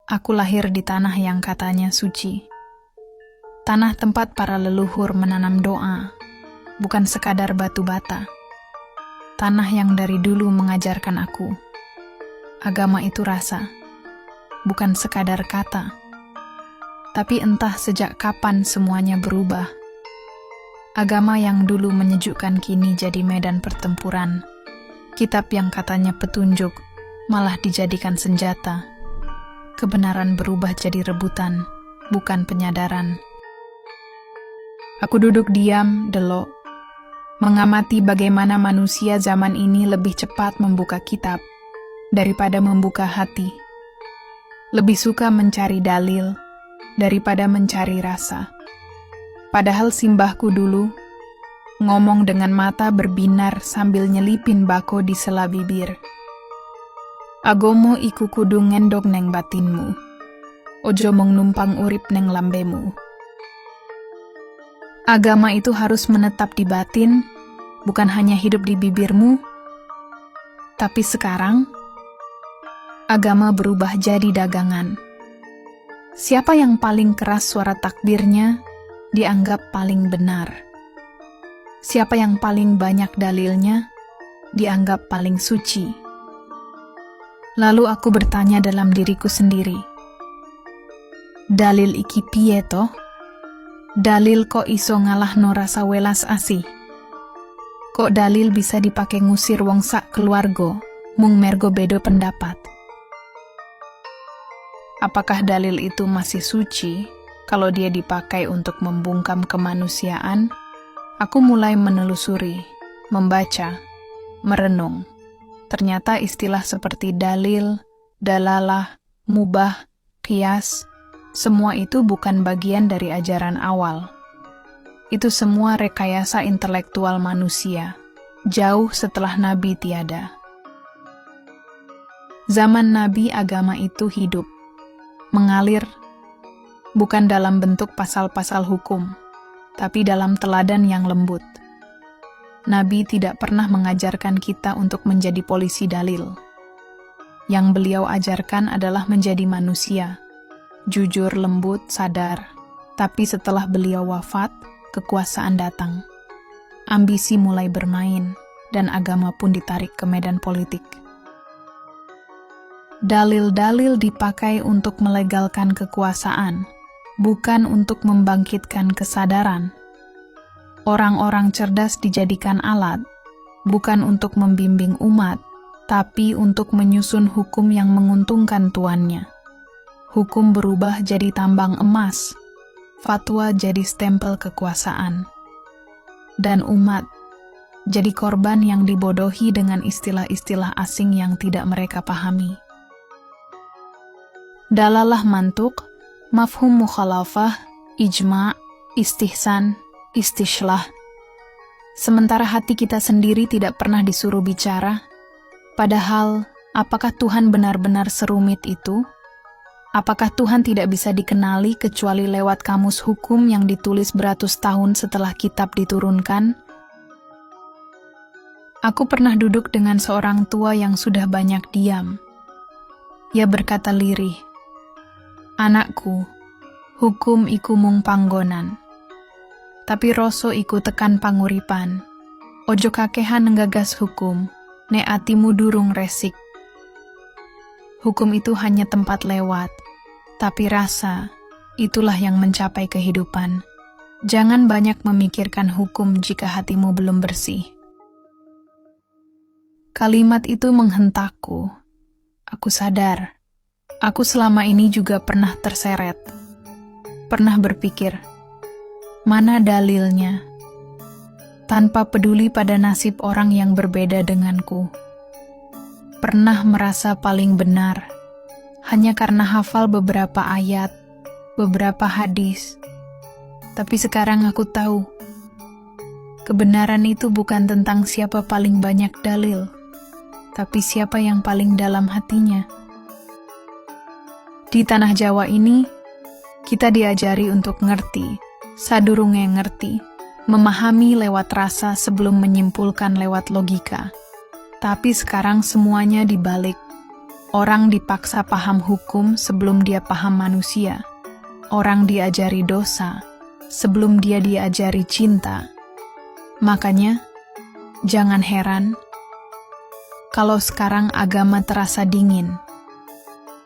Aku lahir di tanah yang katanya suci. Tanah tempat para leluhur menanam doa, bukan sekadar batu bata. Tanah yang dari dulu mengajarkan aku. Agama itu rasa, bukan sekadar kata. Tapi entah sejak kapan semuanya berubah. Agama yang dulu menyejukkan kini jadi medan pertempuran. Kitab yang katanya petunjuk malah dijadikan senjata. Kebenaran berubah jadi rebutan, bukan penyadaran. Aku duduk diam, delok, mengamati bagaimana manusia zaman ini lebih cepat membuka kitab daripada membuka hati. Lebih suka mencari dalil daripada mencari rasa. Padahal simbahku dulu ngomong dengan mata berbinar sambil nyelipin bako di sela bibir. Agomo iku kudu ngendog neng batinmu, ojo mong numpang urip neng lambemu. Agama itu harus menetap di batin, bukan hanya hidup di bibirmu. Tapi sekarang, agama berubah jadi dagangan. Siapa yang paling keras suara takbirnya, dianggap paling benar. Siapa yang paling banyak dalilnya, dianggap paling suci. Lalu aku bertanya dalam diriku sendiri, dalil iki piye toh? Dalil kok iso ngalahno rasa welas asih? Kok dalil bisa dipakai ngusir wong sak keluarga, mung mergo bedo pendapat? Apakah dalil itu masih suci kalau dia dipakai untuk membungkam kemanusiaan? Aku mulai menelusuri, membaca, merenung. Ternyata istilah seperti dalil, dalalah, mubah, qiyas, semua itu bukan bagian dari ajaran awal. Itu semua rekayasa intelektual manusia, jauh setelah Nabi tiada. Zaman Nabi agama itu hidup, mengalir, bukan dalam bentuk pasal-pasal hukum, tapi dalam teladan yang lembut. Nabi tidak pernah mengajarkan kita untuk menjadi polisi dalil. Yang beliau ajarkan adalah menjadi manusia, jujur, lembut, sadar. Tapi setelah beliau wafat, kekuasaan datang. Ambisi mulai bermain, dan agama pun ditarik ke medan politik. Dalil-dalil dipakai untuk melegalkan kekuasaan, bukan untuk membangkitkan kesadaran. Orang-orang cerdas dijadikan alat, bukan untuk membimbing umat, tapi untuk menyusun hukum yang menguntungkan tuannya. Hukum berubah jadi tambang emas, fatwa jadi stempel kekuasaan. Dan umat jadi korban yang dibodohi dengan istilah-istilah asing yang tidak mereka pahami. Dalalah mantuk, mafhum mukhalafah, ijma', istihsan, istishlah. Sementara hati kita sendiri tidak pernah disuruh bicara, padahal apakah Tuhan benar-benar serumit itu? Apakah Tuhan tidak bisa dikenali kecuali lewat kamus hukum yang ditulis beratus tahun setelah kitab diturunkan? Aku pernah duduk dengan seorang tua yang sudah banyak diam. Ia berkata lirih, "Anakku, hukum iku mung panggonan. Tapi rasa iku tekan panguripan. Ojo kakehan nggagas hukum, nek atimu durung resik. Hukum itu hanya tempat lewat, tapi rasa, itulah yang mencapai kehidupan. Jangan banyak memikirkan hukum jika hatimu belum bersih." Kalimat itu menghentakku. Aku sadar. Aku selama ini juga pernah terseret. Pernah berpikir, mana dalilnya? Tanpa peduli pada nasib orang yang berbeda denganku. Pernah merasa paling benar, hanya karena hafal beberapa ayat, beberapa hadis. Tapi sekarang aku tahu, kebenaran itu bukan tentang siapa paling banyak dalil, tapi siapa yang paling dalam hatinya. Di tanah Jawa ini, kita diajari untuk ngerti, sadurunge ngerti, memahami lewat rasa sebelum menyimpulkan lewat logika. Tapi sekarang semuanya dibalik. Orang dipaksa paham hukum sebelum dia paham manusia. Orang diajari dosa sebelum dia diajari cinta. Makanya, jangan heran kalau sekarang agama terasa dingin,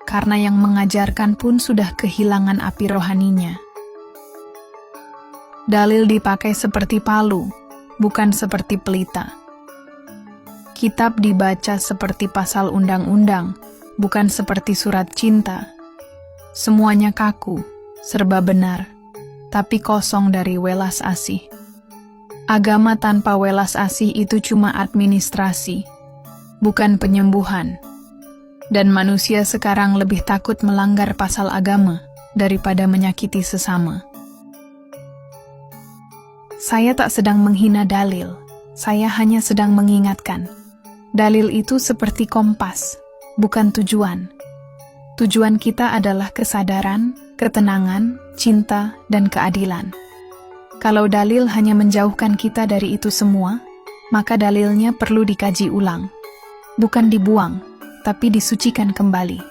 karena yang mengajarkan pun sudah kehilangan api rohaninya. Dalil dipakai seperti palu, bukan seperti pelita. Kitab dibaca seperti pasal undang-undang, bukan seperti surat cinta. Semuanya kaku, serba benar, tapi kosong dari welas asih. Agama tanpa welas asih itu cuma administrasi, bukan penyembuhan. Dan manusia sekarang lebih takut melanggar pasal agama daripada menyakiti sesama. Saya tak sedang menghina dalil, saya hanya sedang mengingatkan. Dalil itu seperti kompas, bukan tujuan. Tujuan kita adalah kesadaran, ketenangan, cinta, dan keadilan. Kalau dalil hanya menjauhkan kita dari itu semua, maka dalilnya perlu dikaji ulang. Bukan dibuang, tapi disucikan kembali.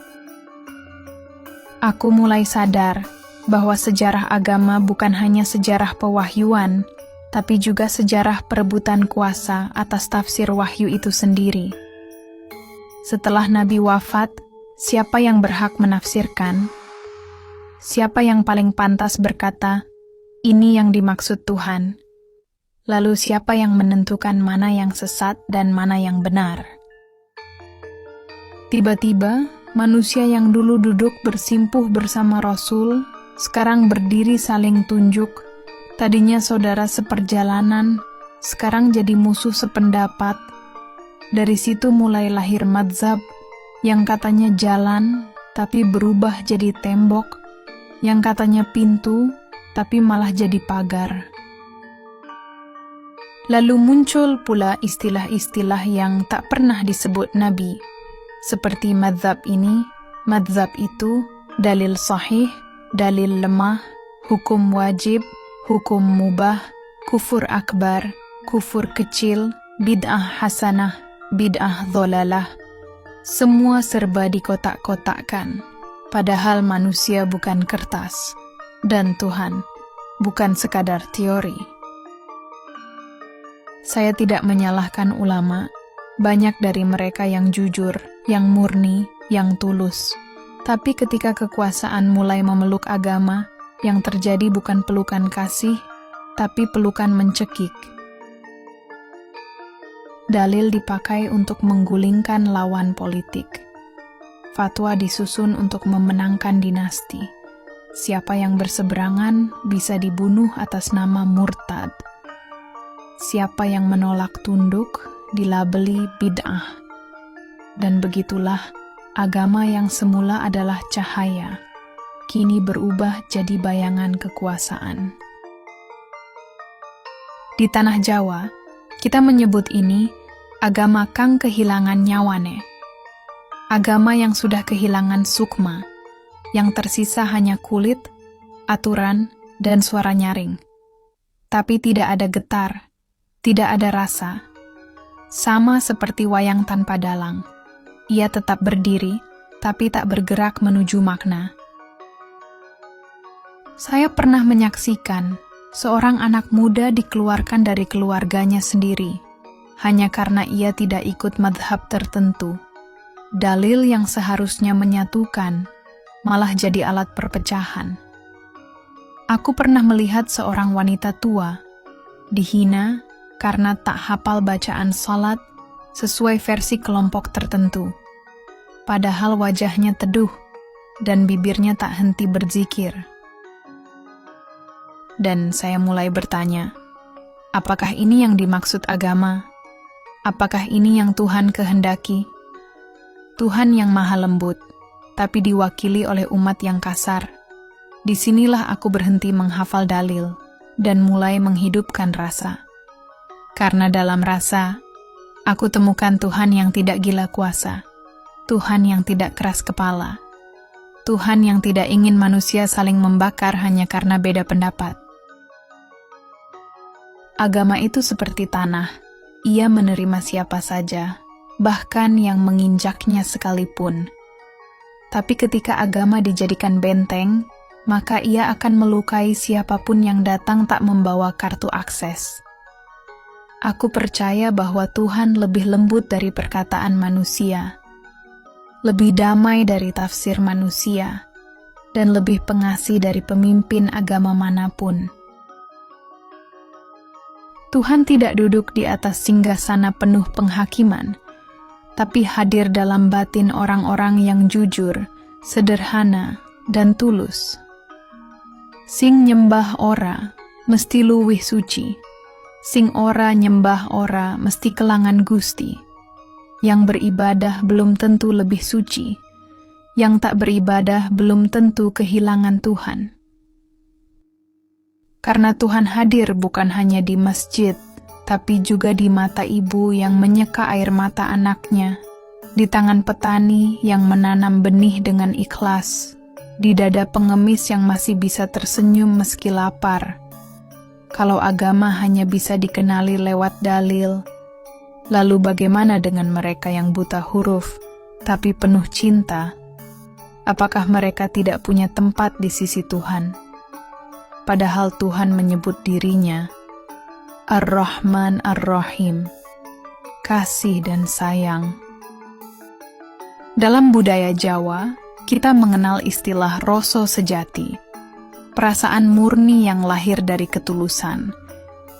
Aku mulai sadar bahwa sejarah agama bukan hanya sejarah pewahyuan, tapi juga sejarah perebutan kuasa atas tafsir wahyu itu sendiri. Setelah Nabi wafat, siapa yang berhak menafsirkan? Siapa yang paling pantas berkata, ini yang dimaksud Tuhan? Lalu siapa yang menentukan mana yang sesat dan mana yang benar? Tiba-tiba, manusia yang dulu duduk bersimpuh bersama Rasul, sekarang berdiri saling tunjuk. Tadinya saudara seperjalanan, sekarang jadi musuh sependapat. Dari situ mulai lahir madzhab, yang katanya jalan, tapi berubah jadi tembok, yang katanya pintu, tapi malah jadi pagar. Lalu muncul pula istilah-istilah yang tak pernah disebut Nabi, seperti madzhab ini, madzhab itu, dalil sahih, dalil lemah, hukum wajib, hukum mubah, kufur akbar, kufur kecil, bid'ah hasanah, bid'ah dholalah. Semua serba dikotak-kotakkan, padahal manusia bukan kertas, dan Tuhan bukan sekadar teori. Saya tidak menyalahkan ulama, banyak dari mereka yang jujur, yang murni, yang tulus. Tapi ketika kekuasaan mulai memeluk agama, yang terjadi bukan pelukan kasih, tapi pelukan mencekik. Dalil dipakai untuk menggulingkan lawan politik. Fatwa disusun untuk memenangkan dinasti. Siapa yang berseberangan bisa dibunuh atas nama murtad. Siapa yang menolak tunduk dilabeli bid'ah. Dan begitulah agama yang semula adalah cahaya, kini berubah jadi bayangan kekuasaan. Di tanah Jawa, kita menyebut ini agama kang kehilangan nyawane. Agama yang sudah kehilangan sukma, yang tersisa hanya kulit, aturan, dan suara nyaring. Tapi tidak ada getar, tidak ada rasa. Sama seperti wayang tanpa dalang. Ia tetap berdiri, tapi tak bergerak menuju makna. Saya pernah menyaksikan seorang anak muda dikeluarkan dari keluarganya sendiri, hanya karena ia tidak ikut madhab tertentu. Dalil yang seharusnya menyatukan, malah jadi alat perpecahan. Aku pernah melihat seorang wanita tua, dihina karena tak hafal bacaan salat sesuai versi kelompok tertentu. Padahal wajahnya teduh, dan bibirnya tak henti berzikir. Dan saya mulai bertanya, apakah ini yang dimaksud agama? Apakah ini yang Tuhan kehendaki? Tuhan yang maha lembut, tapi diwakili oleh umat yang kasar. Disinilah aku berhenti menghafal dalil, dan mulai menghidupkan rasa. Karena dalam rasa, aku temukan Tuhan yang tidak gila kuasa, Tuhan yang tidak keras kepala, Tuhan yang tidak ingin manusia saling membakar hanya karena beda pendapat. Agama itu seperti tanah, ia menerima siapa saja, bahkan yang menginjaknya sekalipun, Tapi ketika agama dijadikan benteng, maka ia akan melukai siapapun yang datang tak membawa kartu akses. Aku percaya bahwa Tuhan lebih lembut dari perkataan manusia, lebih damai dari tafsir manusia, dan lebih pengasih dari pemimpin agama manapun. Tuhan tidak duduk di atas singgasana penuh penghakiman, tapi hadir dalam batin orang-orang yang jujur, sederhana, dan tulus. Sing nyembah ora, mesti luwih suci. Sing ora nyembah ora, mesti kelangan Gusti. Yang beribadah belum tentu lebih suci. Yang tak beribadah belum tentu kehilangan Tuhan. Karena Tuhan hadir bukan hanya di masjid, tapi juga di mata ibu yang menyeka air mata anaknya, di tangan petani yang menanam benih dengan ikhlas, di dada pengemis yang masih bisa tersenyum meski lapar. Kalau agama hanya bisa dikenali lewat dalil, lalu bagaimana dengan mereka yang buta huruf, tapi penuh cinta? Apakah mereka tidak punya tempat di sisi Tuhan? Padahal Tuhan menyebut dirinya Ar-Rahman Ar-Rahim, kasih dan sayang. Dalam budaya Jawa, kita mengenal istilah rasa sejati, perasaan murni yang lahir dari ketulusan.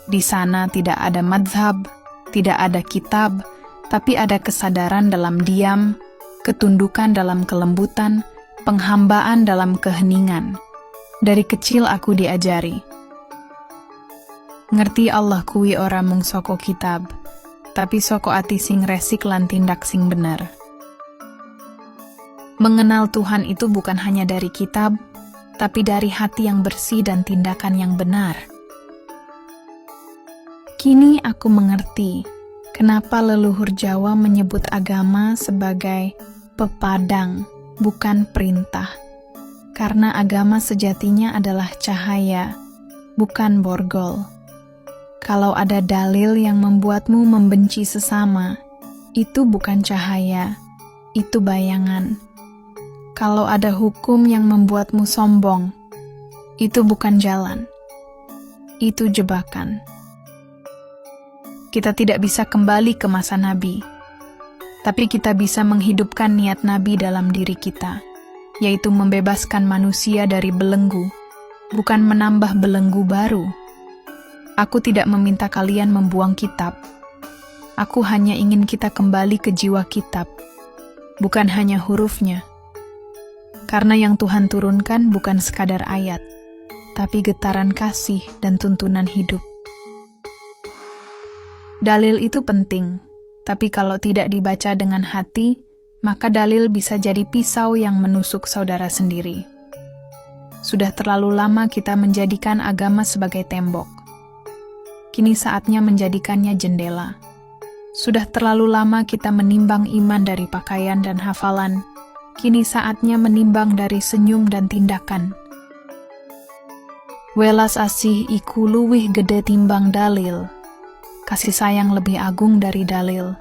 Di sana tidak ada madhab, tidak ada kitab, tapi ada kesadaran dalam diam, ketundukan dalam kelembutan, penghambaan dalam keheningan. Dari kecil aku diajari. Ngerti Allah kuwi ora mung saka kitab, tapi saka ati sing resik lan tindak sing bener. Mengenal Tuhan itu bukan hanya dari kitab, tapi dari hati yang bersih dan tindakan yang benar. Kini aku mengerti kenapa leluhur Jawa menyebut agama sebagai pepadang, bukan perintah. Karena agama sejatinya adalah cahaya, bukan borgol. Kalau ada dalil yang membuatmu membenci sesama, itu bukan cahaya, itu bayangan. Kalau ada hukum yang membuatmu sombong, itu bukan jalan, itu jebakan. Kita tidak bisa kembali ke masa Nabi, tapi kita bisa menghidupkan niat Nabi dalam diri kita, yaitu membebaskan manusia dari belenggu, bukan menambah belenggu baru. Aku tidak meminta kalian membuang kitab. Aku hanya ingin kita kembali ke jiwa kitab, bukan hanya hurufnya. Karena yang Tuhan turunkan bukan sekadar ayat, tapi getaran kasih dan tuntunan hidup. Dalil itu penting, tapi kalau tidak dibaca dengan hati, maka dalil bisa jadi pisau yang menusuk saudara sendiri. Sudah terlalu lama kita menjadikan agama sebagai tembok. Kini saatnya menjadikannya jendela. Sudah terlalu lama kita menimbang iman dari pakaian dan hafalan. Kini saatnya menimbang dari senyum dan tindakan. Welas asih iku luwih gede timbang dalil. Kasih sayang lebih agung dari dalil.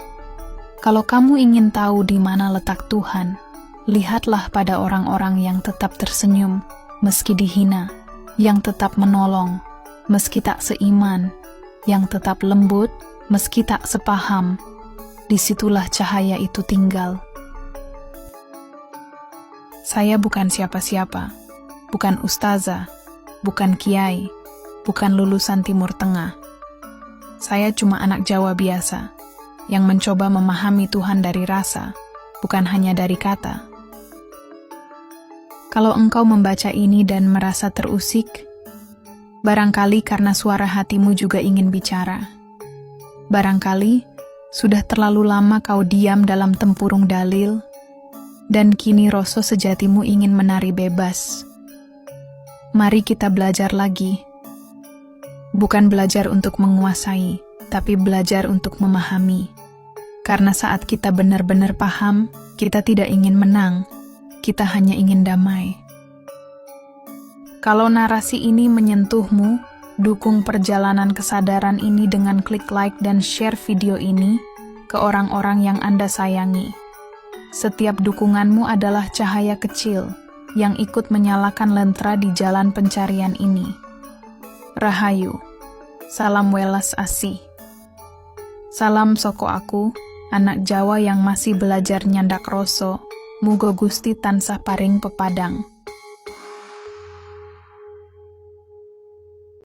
Kalau kamu ingin tahu di mana letak Tuhan, lihatlah pada orang-orang yang tetap tersenyum, meski dihina, yang tetap menolong, meski tak seiman, yang tetap lembut, meski tak sepaham. Disitulah cahaya itu tinggal. Saya bukan siapa-siapa, bukan ustazah, bukan kiai, bukan lulusan Timur Tengah. Saya cuma anak Jawa biasa, yang mencoba memahami Tuhan dari rasa, bukan hanya dari kata. Kalau engkau membaca ini dan merasa terusik, barangkali karena suara hatimu juga ingin bicara. Barangkali sudah terlalu lama kau diam dalam tempurung dalil, dan kini rasa sejatimu ingin menari bebas. Mari kita belajar lagi. Bukan belajar untuk menguasai, tapi belajar untuk memahami. Karena saat kita benar-benar paham, kita tidak ingin menang, kita hanya ingin damai. Kalau narasi ini menyentuhmu, dukung perjalanan kesadaran ini dengan klik like dan share video ini ke orang-orang yang Anda sayangi. Setiap dukunganmu adalah cahaya kecil yang ikut menyalakan lentera di jalan pencarian ini. Rahayu, salam welas asih. Salam soko aku, anak Jawa yang masih belajar nyandak rasa, muga Gusti tansah paring pepadang.